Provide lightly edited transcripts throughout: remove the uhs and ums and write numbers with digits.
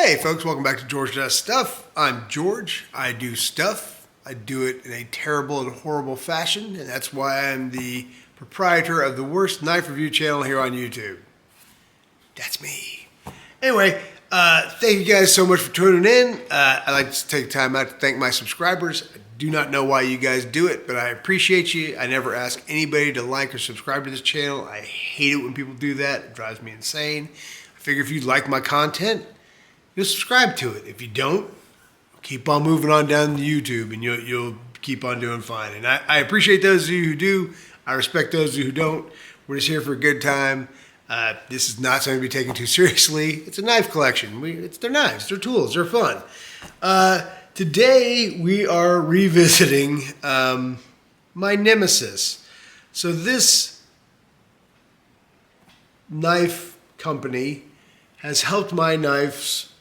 Hey folks, welcome back to George Does Stuff. I'm George. I do stuff. I do it in a terrible and horrible fashion, and that's why I'm the proprietor of the worst knife review channel here on YouTube. That's me. Anyway, thank you guys so much for tuning in. I'd like to take time out to thank my subscribers. I do not know why you guys do it, but I appreciate you. I never ask anybody to like or subscribe to this channel. I hate it when people do that. It drives me insane. I figure if you like my content, you'll subscribe to it. If you don't, keep on moving on down to YouTube and you'll keep on doing fine. And I appreciate those of you who do. I respect those of you who don't. We're just here for a good time. This is not something to be taken too seriously. It's a knife collection. They're knives, they're tools, they're fun. Today we are revisiting my nemesis. So this knife company has helped my knives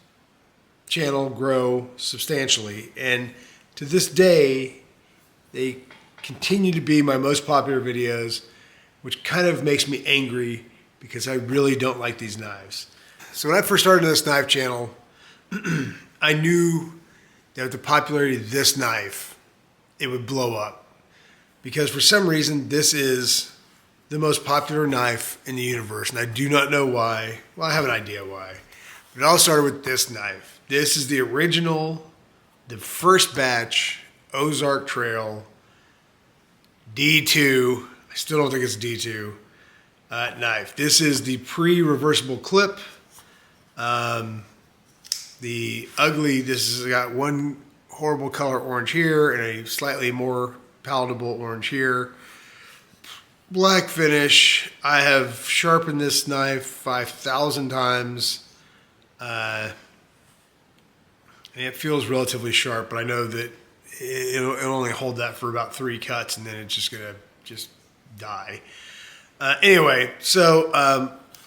channel grow substantially, and to this day they continue to be my most popular videos, which kind of makes me angry because I really don't like these knives. So when I first started this knife channel, I knew that with the popularity of this knife, it would blow up, because for some reason this is the most popular knife in the universe, and I do not know why. Well, I have an idea why. But it all started with this knife. This is the original, the first batch Ozark Trail D2. I still don't think it's D2 knife. This is the pre-reversible clip. The ugly, this has got one horrible color orange here and a slightly more palatable orange here. Black finish. I have sharpened this knife 5,000 times. And it feels relatively sharp, but I know that it'll only hold that for about 3 cuts, and then it's just gonna die. Anyway, so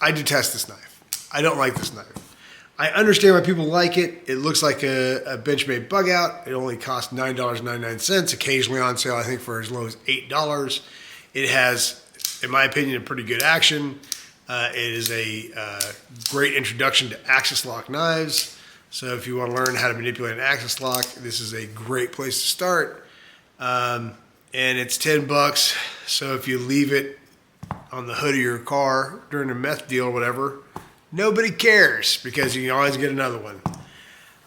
I detest this knife. I don't like this knife. I understand why people like it. It looks like a Benchmade bug out. It only costs $9.99, occasionally on sale, I think, for as low as $8. It has, in my opinion, a pretty good action. It is a great introduction to axis lock knives. So if you want to learn how to manipulate an axis lock, this is a great place to start. And it's $10. So if you leave it on the hood of your car during a meth deal or whatever, nobody cares, because you can always get another one.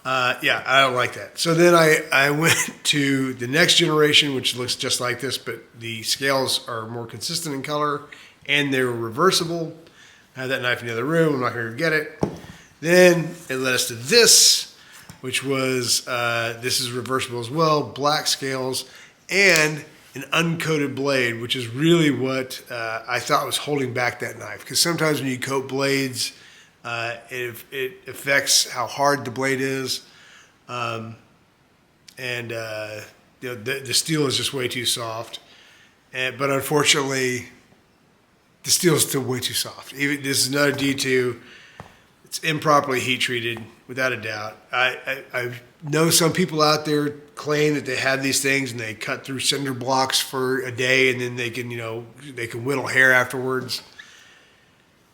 Yeah, I don't like that. So then I went to the next generation, which looks just like this, but the scales are more consistent in color and they're reversible. I have that knife in the other room. I'm not going to get it. Then it led us to this, which was, this is reversible as well, black scales, and an uncoated blade, which is really what I thought was holding back that knife. Because sometimes when you coat blades, it affects how hard the blade is. The steel is just way too soft. But unfortunately, the steel is still way too soft. Even this is another D2. It's improperly heat treated, without a doubt. I know some people out there claim that they have these things and they cut through cinder blocks for a day and then they can, they can whittle hair afterwards.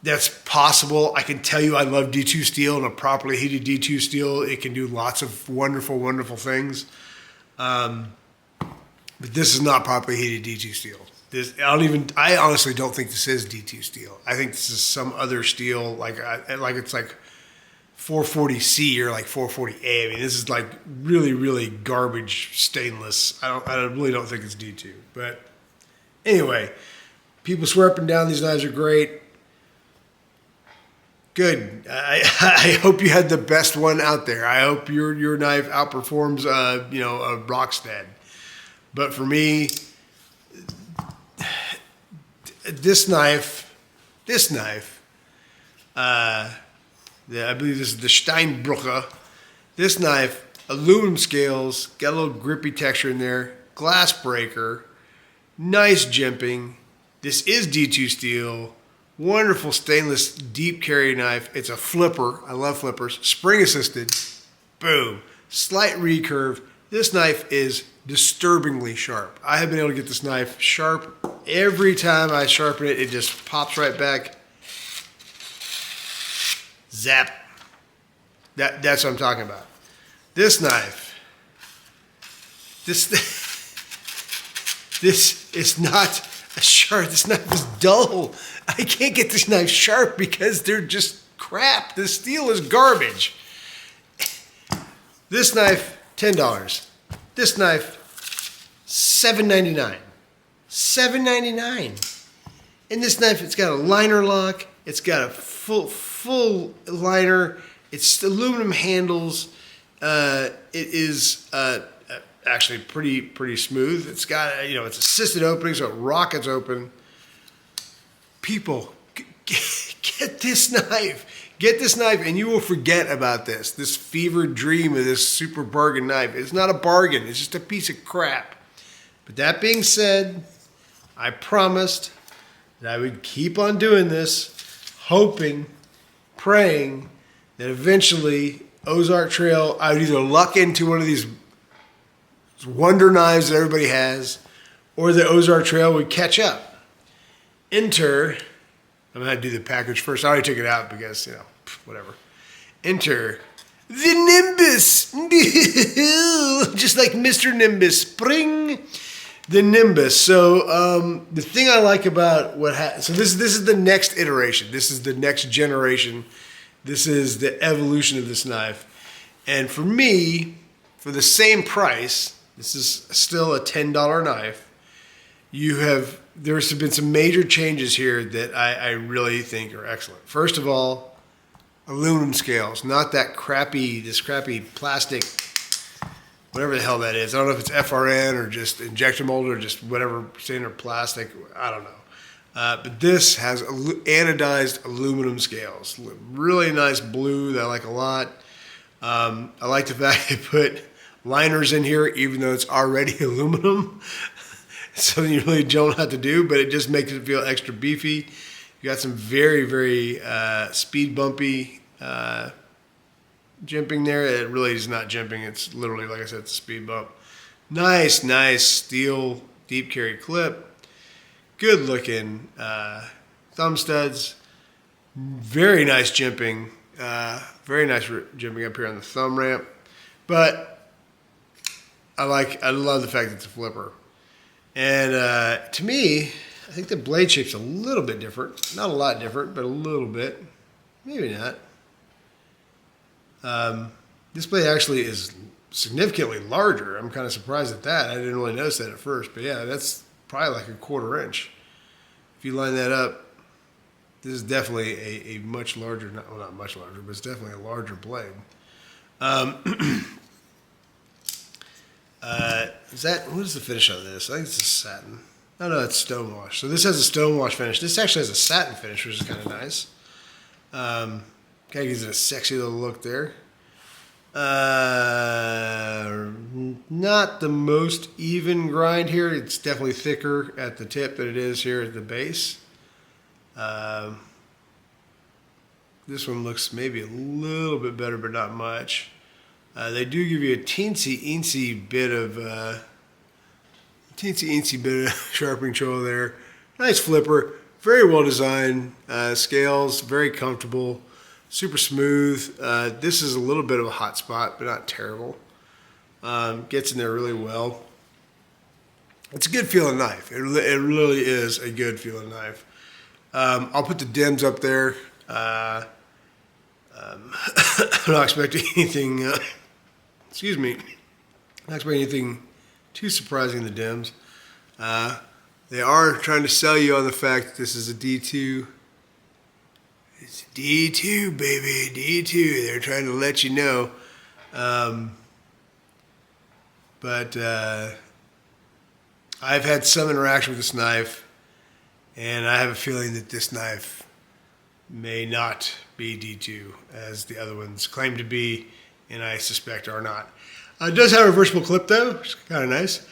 That's possible. I can tell you I love D2 steel, and a properly heated D2 steel, it can do lots of wonderful, wonderful things. But this is not properly heated D2 steel. I honestly don't think this is D2 steel. I think this is some other steel, like it's like 440C or like 440A. I mean, this is like really, really garbage stainless. I really don't think it's D2. But anyway, people swear up and down these knives are great. Good. I hope you had the best one out there. I hope your knife outperforms a Rockstead. But for me, this knife, I believe this is the Steinbrücker. This knife, aluminum scales, got a little grippy texture in there, glass breaker, nice jimping. This is D2 steel, wonderful stainless deep carry knife. It's a flipper. I love flippers. Spring assisted. Boom. Slight recurve. This knife is disturbingly sharp. I have been able to get this knife sharp. Every time I sharpen it, it just pops right back. Zap. That's what I'm talking about. This knife, this is not a sharp. This knife is dull. I can't get this knife sharp because they're just crap. The steel is garbage. This knife, $10. This knife, $7.99. $7.99. And this knife, it's got a liner lock. It's got a full liner. It's aluminum handles. It is actually pretty smooth. It's got it's assisted opening, so it rockets open. People, get this knife. Get this knife, and you will forget about this fevered dream of this super bargain knife. It's not a bargain. It's just a piece of crap. But that being said, I promised that I would keep on doing this, hoping, praying that eventually Ozark Trail, I would either luck into one of these wonder knives that everybody has, or the Ozark Trail would catch up. Enter, I'm going to do the package first. I already took it out because, whatever. Enter the Nimbus. Just like Mr. Nimbus. Spring the Nimbus. So the thing I like about so this is the next iteration. This is the next generation. This is the evolution of this knife. And for me, for the same price, this is still a $10 knife. There's been some major changes here that I really think are excellent. First of all, aluminum scales, not this crappy plastic, whatever the hell that is. I don't know if it's FRN or just injection molded or just whatever standard plastic. I don't know. But this has anodized aluminum scales. Really nice blue that I like a lot. I like the fact they put liners in here, even though it's already aluminum. It's something you really don't have to do, but it just makes it feel extra beefy. You got some very, very speed bumpy jimping there. It really is not jimping. It's literally, like I said, it's a speed bump. Nice steel deep carry clip. Good looking thumb studs. Very nice jimping. Very nice jimping up here on the thumb ramp. But I love the fact that it's a flipper. And to me, I think the blade shape's a little bit different. Not a lot different, but a little bit. Maybe not. This blade actually is significantly larger. I'm kind of surprised at that. I didn't really notice that at first. But yeah, that's probably like a 1/4 inch. If you line that up, this is definitely a much larger, not much larger, but it's definitely a larger blade. What is the finish on this? I think it's a satin. No, it's stonewash. So this has a stonewash finish. This actually has a satin finish, which is kind of nice. Kind of gives it a sexy little look there. Not the most even grind here. It's definitely thicker at the tip than it is here at the base. This one looks maybe a little bit better, but not much. They do give you a teensy-eensy bit of sharpening control there. Nice flipper, very well designed. Scales, very comfortable, super smooth. This is a little bit of a hot spot, but not terrible. Gets in there really well. It's a good feeling knife. It really is a good feeling knife. I'll put the dims up there. I'm not expecting anything. Excuse me. Not expecting anything too surprising in the dims. They are trying to sell you on the fact that this is a D2. It's a D2, baby, D2. They're trying to let you know. But I've had some interaction with this knife, and I have a feeling that this knife may not be D2 as the other ones claim to be, and I suspect are not. It does have a reversible clip though, which is kind of nice.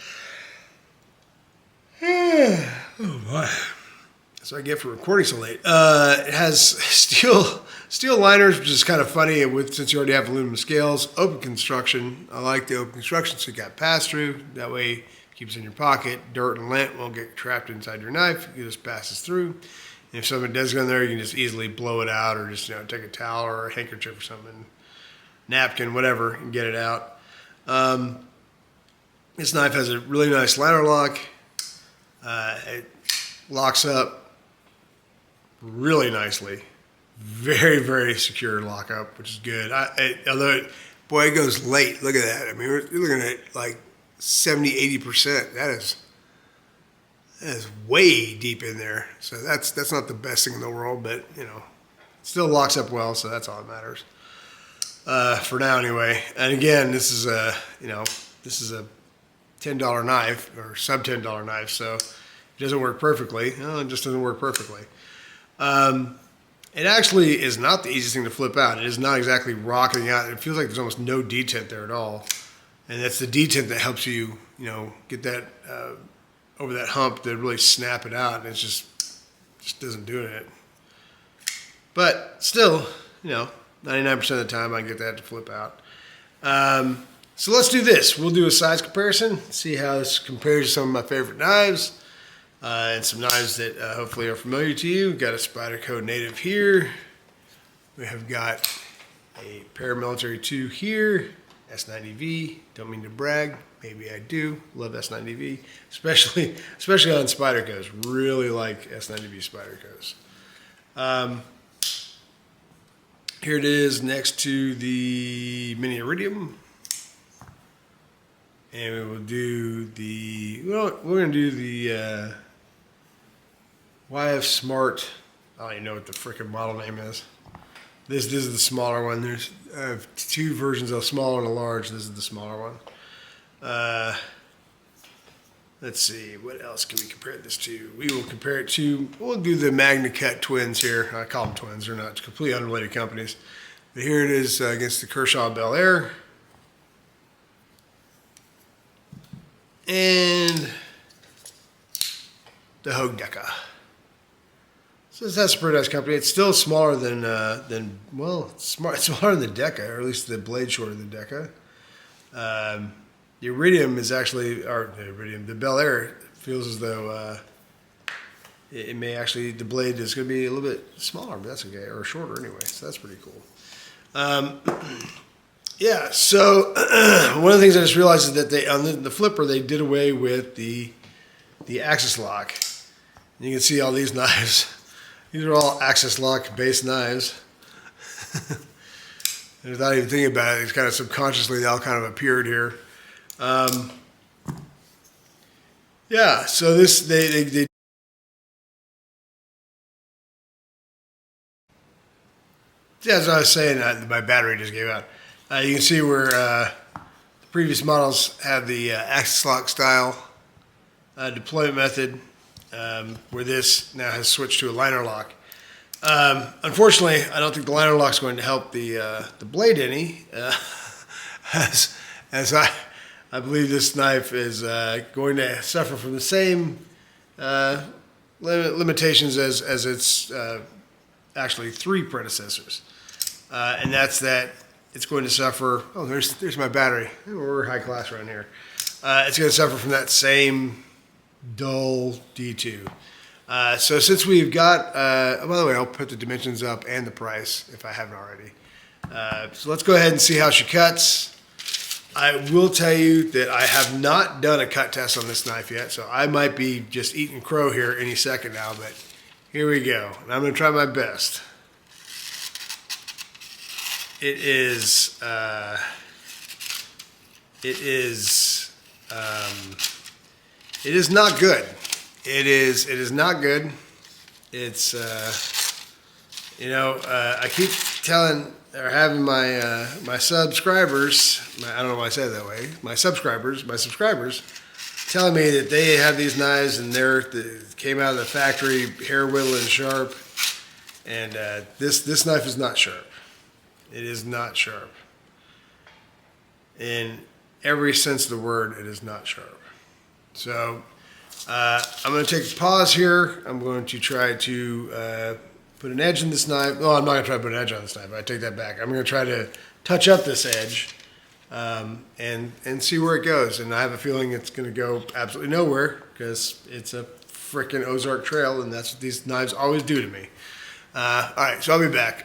Oh boy. That's what I get for recording so late. It has steel liners, which is kind of funny since you already have aluminum scales. Open construction. I like the open construction, so you got pass through. That way it keeps it in your pocket. Dirt and lint won't get trapped inside your knife. It just passes through. And if something does go in there, you can just easily blow it out, or just take a towel or a handkerchief or something, napkin, whatever, and get it out. This knife has a really nice liner lock. It locks up really nicely. Very, very secure lockup, which is good. Although, boy, it goes late. Look at that. I mean, you're looking at like 70, 80%. That is way deep in there. So that's not the best thing in the world, but you know, it still locks up well. So that's all that matters for now, anyway. And again, this is a $10 knife or sub $10 knife, so it doesn't work perfectly. No, it just doesn't work perfectly. It actually is not the easiest thing to flip out. It is not exactly rocketing out. It feels like there's almost no detent there at all. And that's the detent that helps you, get that over that hump to really snap it out. And it just doesn't do it. But still, 99% of the time I can get that to flip out. So let's do this. We'll do a size comparison, see how this compares to some of my favorite knives. And some knives that hopefully are familiar to you. We've got a Spyderco Native here. We have got a Paramilitary 2 here. S90V. Don't mean to brag. Maybe I do. Love S90V. Especially on Spydercos. Really like S90V Spydercos. Here it is next to the Mini Iridium. And we will do we're going to do the YF Smart. I don't even know what the frickin' model name is. This is the smaller one. There's two versions of a small and a large. This is the smaller one. Let's see, what else can we compare this to? We will compare it to, we'll do the Magna Cut twins here. I call them twins. They're not completely unrelated companies. But here it is against the Kershaw Bel Air. And the Hogue Deca. So that's a pretty nice company. It's still smaller than it's smaller than the Deca, or at least the blade shorter than the Deca. The Iridium is actually, the Bel Air feels as though it may actually, the blade is going to be a little bit smaller, but that's okay, or shorter anyway. So that's pretty cool. Yeah, so one of the things I just realized is that they on the flipper they did away with the axis lock. And you can see all these knives. These are all axis lock based knives. And without even thinking about it, it's kind of subconsciously they all kind of appeared here. Yeah, so this they yeah, as I was saying, my battery just gave out. You can see where the previous models had the axis lock style deployment method, where this now has switched to a liner lock. Unfortunately, I don't think the liner lock is going to help the blade any, as I believe this knife is going to suffer from the same limitations as its actually three predecessors, and that's that. It's going to suffer. Oh, there's my battery. We're high class around here. It's going to suffer from that same dull D2. So since we've got, by the way, I'll put the dimensions up and the price if I haven't already. So let's go ahead and see how she cuts. I will tell you that I have not done a cut test on this knife yet, so I might be just eating crow here any second now. But here we go, and I'm going to try my best. It is not good. It is not good. It's I keep telling or having my subscribers, I don't know why I say it that way. My subscribers telling me that they have these knives and they came out of the factory hair whittling sharp, and this knife is not sharp. It is not sharp. In every sense of the word, it is not sharp. So I'm going to take a pause here. I'm going to try to put an edge in this knife. Oh, I'm not going to try to put an edge on this knife. I take that back. I'm going to try to touch up this edge and see where it goes. And I have a feeling it's going to go absolutely nowhere because it's a frickin' Ozark trail, and that's what these knives always do to me. All right, so I'll be back.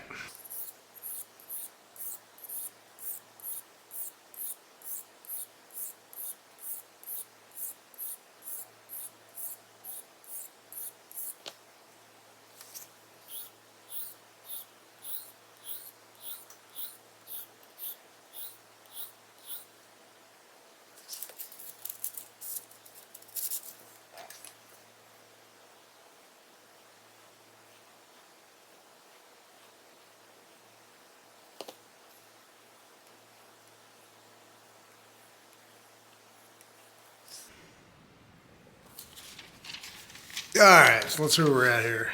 All right, so let's see where we're at here.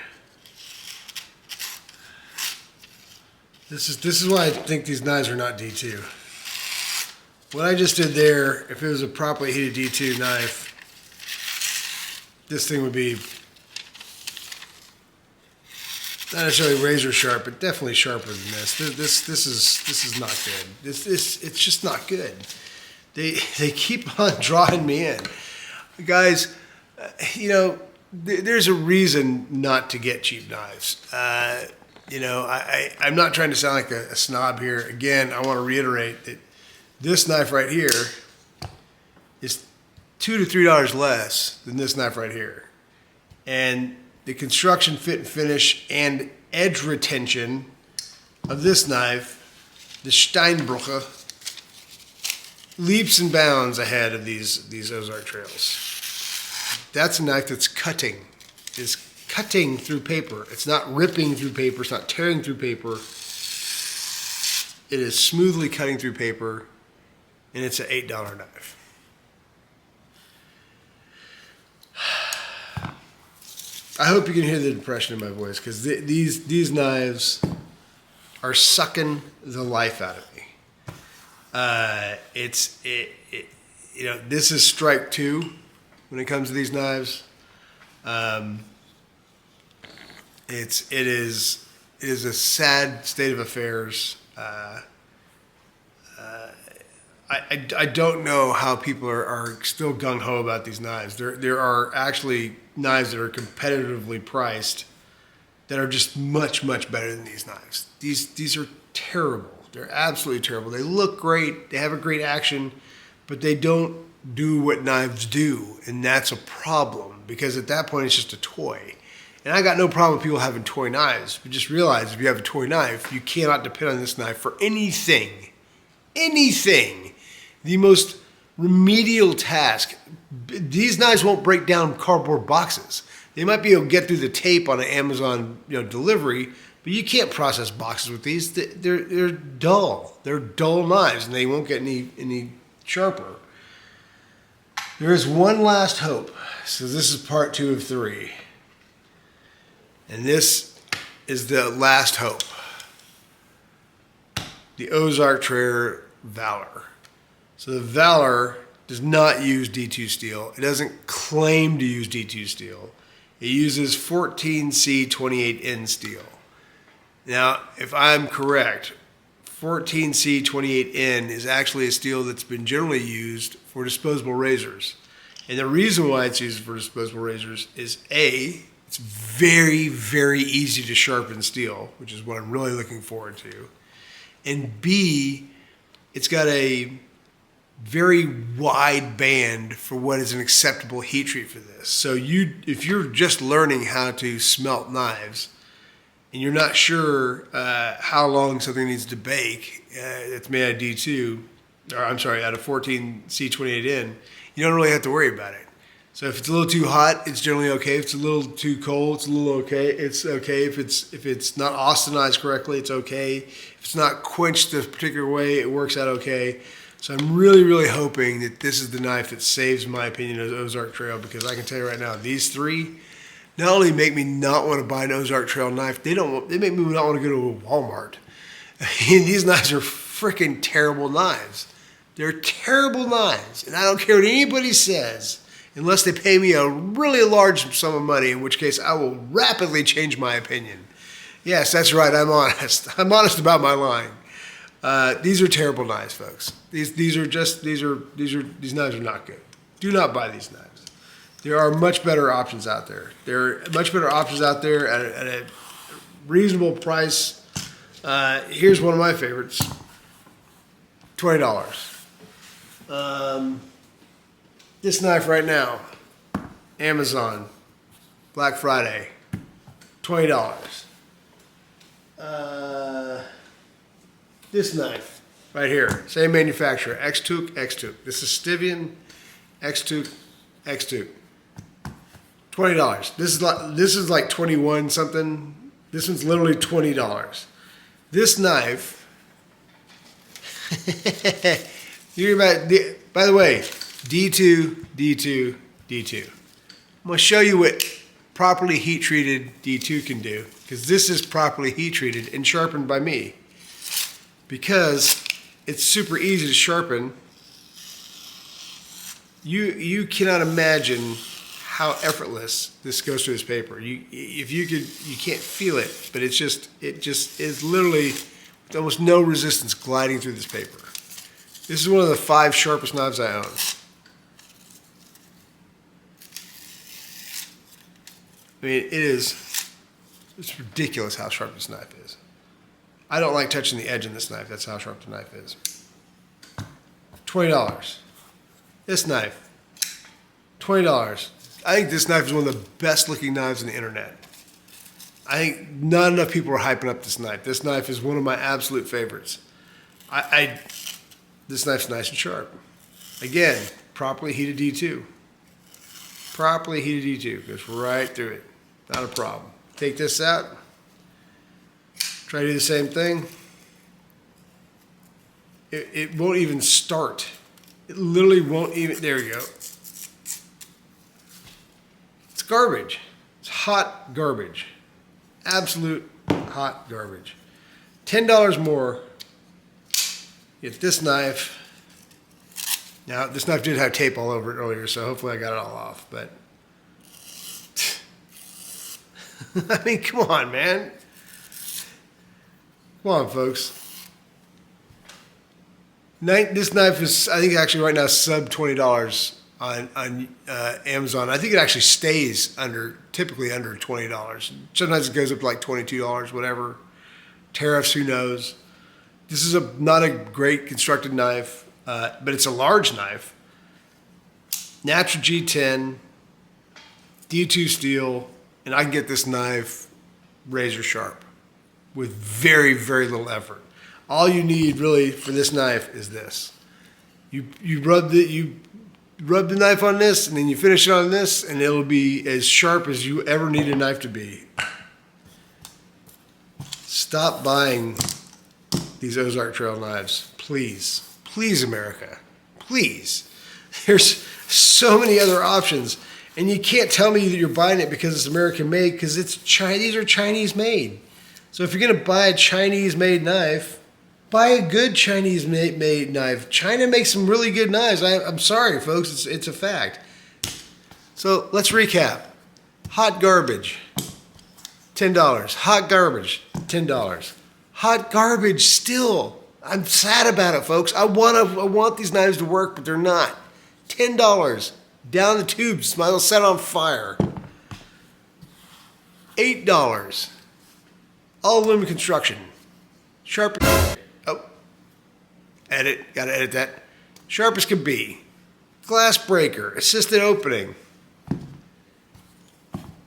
This is why I think these knives are not D2. What I just did there, if it was a properly heated D2 knife, this thing would be not necessarily razor sharp, but definitely sharper than this. This is not good. It's just not good. They keep on drawing me in, guys. You know, there's a reason not to get cheap knives. You know, I'm not trying to sound like a snob here. Again, I want to reiterate that this knife right here is $2 to $3 less than this knife right here. And the construction, fit, and finish, and edge retention of this knife, the Steinbrucher, leaps and bounds ahead of these Ozark trails. That's a knife that's cutting. It's cutting through paper. It's not ripping through paper. It's not tearing through paper. It is smoothly cutting through paper, and it's an $8 knife. I hope you can hear the depression in my voice, because these knives are sucking the life out of me. You know, this is strike two when it comes to these knives. It is a sad state of affairs. I don't know how people are still gung ho about these knives. There are actually knives that are competitively priced that are just much better than these knives. These are terrible. They're absolutely terrible. They look great. They have a great action, but they don't do what knives do, and that's a problem, because at that point it's just a toy. And I got no problem with people having toy knives, but just realize if you have a toy knife, you cannot depend on this knife for anything. Anything. The most remedial task. These knives won't break down cardboard boxes. They might be able to get through the tape on an Amazon delivery, but you can't process boxes with these. They're dull. They're dull knives, and they won't get any sharper. There is one last hope. So this is part 2 of 3. And this is the last hope. The Ozark Trader Valor. So the Valor does not use D2 steel. It doesn't claim to use D2 steel. It uses 14C28N steel. Now, if I'm correct, 14C28N is actually a steel that's been generally used for disposable razors. And the reason why it's used for disposable razors is A, it's very easy to sharpen steel, which is what I'm really looking forward to. And B, it's got a very wide band for what is an acceptable heat treat for this. So if you're just learning how to smelt knives and you're not sure how long something needs to bake, it's made out of D2, or I'm sorry, out of 14C28N, you don't really have to worry about it. So if it's a little too hot, it's generally okay. If it's a little too cold, it's a little okay. It's okay. If it's not austenized correctly, it's okay. If it's not quenched a particular way, it works out okay. So I'm really hoping that this is the knife that saves my opinion of Ozark Trail, because I can tell you right now, these three not only make me not want to buy an Ozark Trail knife, they make me not want to go to a Walmart. These knives are freaking terrible knives. They're terrible knives, and I don't care what anybody says, unless they pay me a really large sum of money, in which case I will rapidly change my opinion. Yes, that's right, I'm honest. I'm honest about my lying. These are terrible knives, folks. These knives are not good. Do not buy these knives. There are much better options out there. There are much better options out there at a reasonable price. Here's one of my favorites. $20. This knife right now, Amazon, Black Friday, $20. This knife right here, same manufacturer, X-Took. This is Stivian, X-Took. $20. This is like 21 something. This one's literally $20. This knife. By the way, D2. I'm going to show you what properly heat treated D2 can do, because this is properly heat treated and sharpened by me. Because it's super easy to sharpen. You cannot imagine how effortless this goes through this paper. You can't feel it, but it just is literally with almost no resistance gliding through this paper. This is one of the 5 sharpest knives I own. I mean, it's ridiculous how sharp this knife is. I don't like touching the edge of this knife. That's how sharp the knife is. $20. This knife, $20. I think this knife is one of the best looking knives on the internet. I think not enough people are hyping up this knife. This knife is one of my absolute favorites. This knife's nice and sharp. Again, properly heated D2. Properly heated D2 goes right through it. Not a problem. Take this out. Try to do the same thing. It won't even start. It literally won't even, there you go. It's garbage. It's hot garbage. Absolute hot garbage. $10 more. Get this knife. Now, this knife did have tape all over it earlier, so hopefully I got it all off, but I mean, come on, man. Come on, folks. This knife is, I think, actually right now sub $20 on Amazon. I think it actually stays typically under $20. Sometimes it goes up to like $22, whatever. Tariffs, who knows? This is not a great constructed knife, but it's a large knife. Natural G10, D2 steel, and I can get this knife razor sharp with very, very little effort. All you need really for this knife is this. You rub the knife on this, and then you finish it on this, and it'll be as sharp as you ever need a knife to be. Stop buying these Ozark Trail knives, please. Please, America. Please. There's so many other options, and you can't tell me that you're buying it because it's American made, because these are Chinese made. So if you're going to buy a Chinese made knife, buy a good Chinese made knife. China makes some really good knives. I'm sorry, folks. It's a fact. So let's recap. Hot garbage, $10. Hot garbage, $10. Hot garbage still. I'm sad about it, folks. I want these knives to work, but they're not. $10. Down the tubes. Might as well set on fire. $8. All aluminum construction. Sharp. Oh. Edit. Gotta edit that. Sharp as can be. Glass breaker. Assisted opening.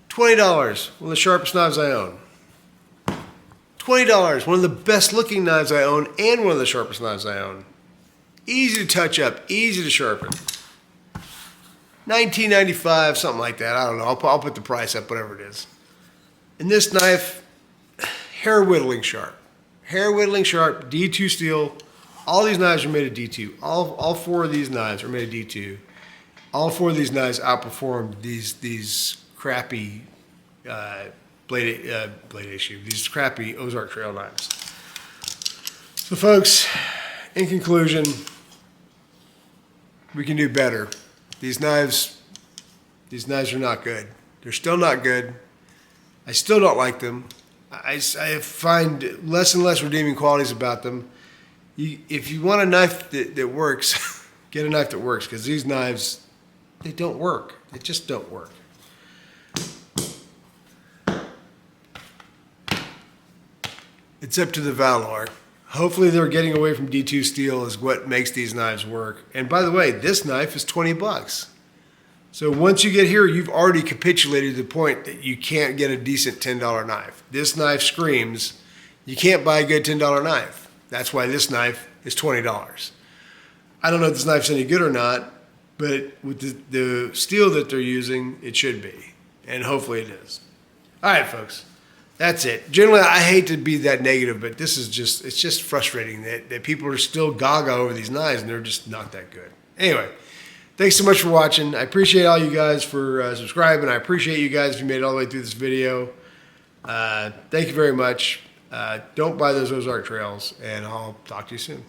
$20. One of the sharpest knives I own. $20. One of the best looking knives I own and one of the sharpest knives I own. Easy to touch up. Easy to sharpen. $19.95, something like that. I don't know. I'll put the price up, whatever it is. And this knife, hair whittling sharp. Hair whittling sharp, D2 steel. All these knives are made of D2. All 4 of these knives are made of D2. All 4 of these knives outperform these crappy blade issue. These crappy Ozark Trail knives. So, folks, in conclusion, we can do better. These knives are not good. They're still not good. I still don't like them. I find less and less redeeming qualities about them. If you want a knife that works, get a knife that works, because these knives, they don't work. They just don't work. It's up to the Valor. Hopefully they're getting away from D2 steel is what makes these knives work. And by the way, this knife is $20. So once you get here, you've already capitulated to the point that you can't get a decent $10 knife. This knife screams, you can't buy a good $10 knife. That's why this knife is $20. I don't know if this knife's any good or not, but with the steel that they're using, it should be. And hopefully it is. All right, folks. That's it. Generally, I hate to be that negative, but it's just frustrating that people are still gaga over these knives and they're just not that good. Anyway, thanks so much for watching. I appreciate all you guys for subscribing. I appreciate you guys if you made it all the way through this video. Thank you very much. Don't buy those Ozark trails, and I'll talk to you soon.